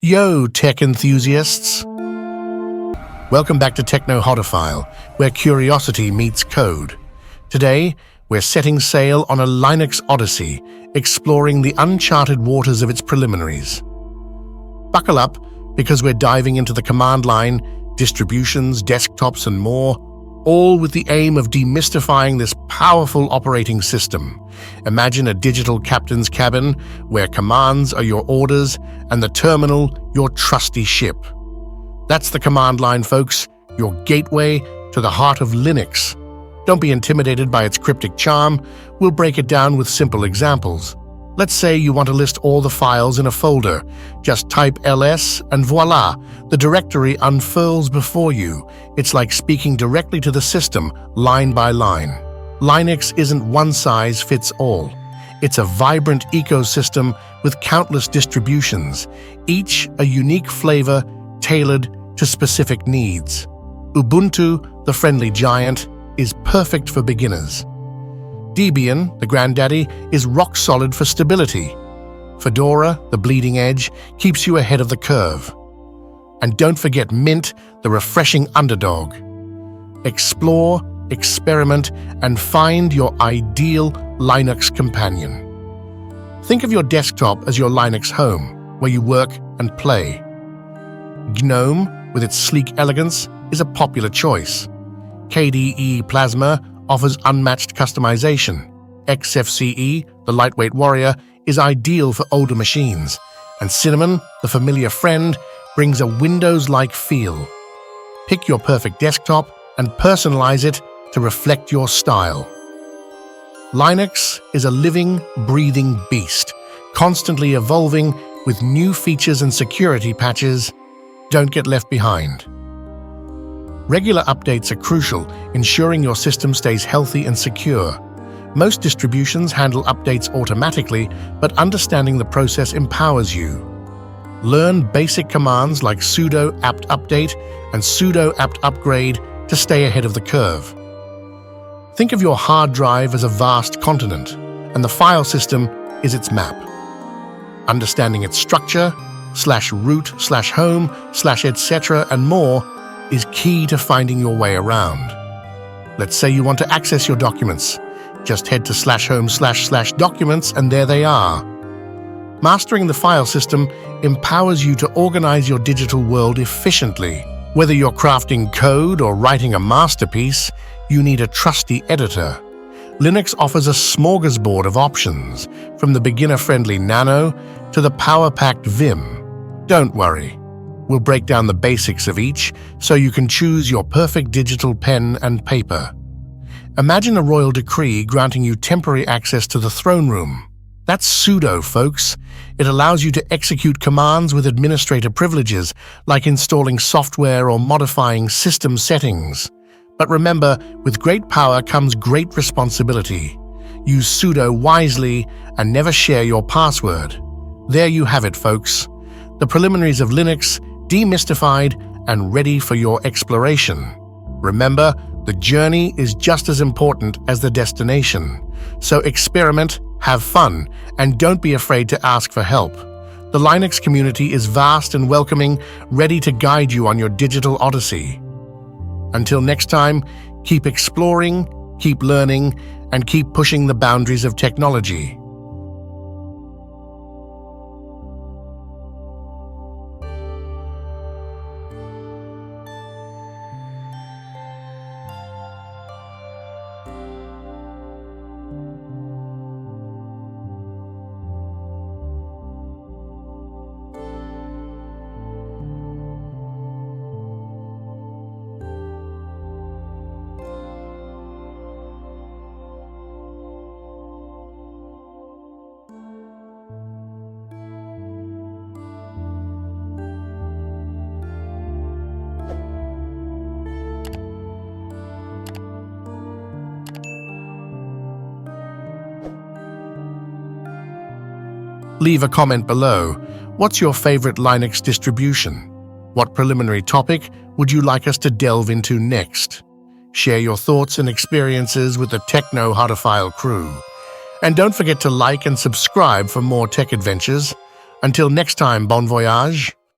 Yo, tech enthusiasts! Welcome back to Techno Hodophile, where curiosity meets code. Today, we're setting sail on a Linux odyssey, exploring the uncharted waters of its preliminaries. Buckle up, because we're diving into the command line, distributions, desktops, and more, all with the aim of demystifying this powerful operating system. Imagine a digital captain's cabin where commands are your orders and the terminal your trusty ship. That's the command line, folks, your gateway to the heart of Linux. Don't be intimidated by its cryptic charm. We'll break it down with simple examples. Let's say you want to list all the files in a folder. Just type ls and voila, the directory unfurls before you. It's like speaking directly to the system, line by line. Linux isn't one size fits all. It's a vibrant ecosystem with countless distributions, each a unique flavor tailored to specific needs. Ubuntu, the friendly giant, is perfect for beginners. Debian, the granddaddy, is rock solid for stability. Fedora, the bleeding edge, keeps you ahead of the curve. And don't forget Mint, the refreshing underdog. Explore, experiment, and find your ideal Linux companion. Think of your desktop as your Linux home, where you work and play. GNOME, with its sleek elegance, is a popular choice. KDE Plasma offers unmatched customization. XFCE, the lightweight warrior, is ideal for older machines. And Cinnamon, the familiar friend, brings a Windows-like feel. Pick your perfect desktop and personalize it to reflect your style. Linux is a living, breathing beast, constantly evolving with new features and security patches. Don't get left behind. Regular updates are crucial, ensuring your system stays healthy and secure. Most distributions handle updates automatically, but understanding the process empowers you. Learn basic commands like sudo apt update and sudo apt upgrade to stay ahead of the curve. Think of your hard drive as a vast continent, and the file system is its map. Understanding its structure, /root/home, /etc. and more is key to finding your way around. Let's say you want to access your documents. Just head to /home//documents and there they are. Mastering the file system empowers you to organize your digital world efficiently. Whether you're crafting code or writing a masterpiece, you need a trusty editor. Linux offers a smorgasbord of options, from the beginner-friendly Nano to the power-packed Vim. Don't worry. We'll break down the basics of each so you can choose your perfect digital pen and paper. Imagine a royal decree granting you temporary access to the throne room. That's sudo, folks. It allows you to execute commands with administrator privileges, like installing software or modifying system settings. But remember, with great power comes great responsibility. Use sudo wisely and never share your password. There you have it, folks. The preliminaries of Linux, demystified and ready for your exploration. Remember, the journey is just as important as the destination. So experiment, have fun, and don't be afraid to ask for help. The Linux community is vast and welcoming, ready to guide you on your digital odyssey. Until next time, keep exploring, keep learning, and keep pushing the boundaries of technology. Leave a comment below. What's your favorite Linux distribution? What preliminary topic would you like us to delve into next? Share your thoughts and experiences with the Techno Hodophile crew. And don't forget to like and subscribe for more tech adventures. Until next time, bon voyage.